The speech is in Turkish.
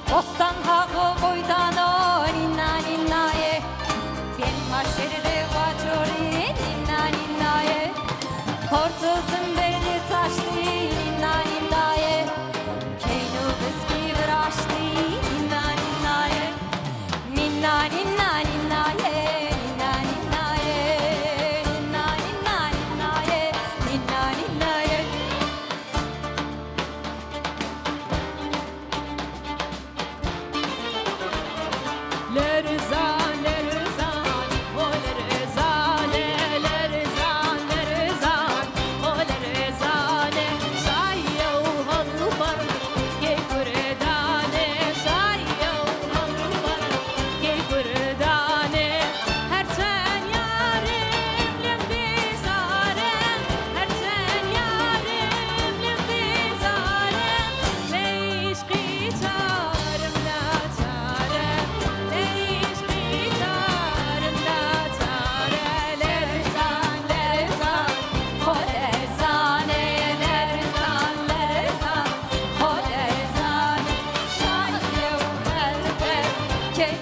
Bostan hago boydano ninna ninnaye Benim aşeride vacori ninna ninnaye Hortuzun beni taştı ninna ninnaye Keynu biski viraştı ninna ninnaye Ninna ninna ninnaye Ninna ninnaye Ninna ninna ninnaye Ninna ninnaye Lerzan, lerzan, o lerzane, lerzan, lerzan, o lerzane. Sayyo halvar, ke kurdane, sayyo halvar, ke kurdane. Her sen yarim lembizare, her sen yarim lembizare. Leş kıçarım natare. Keyif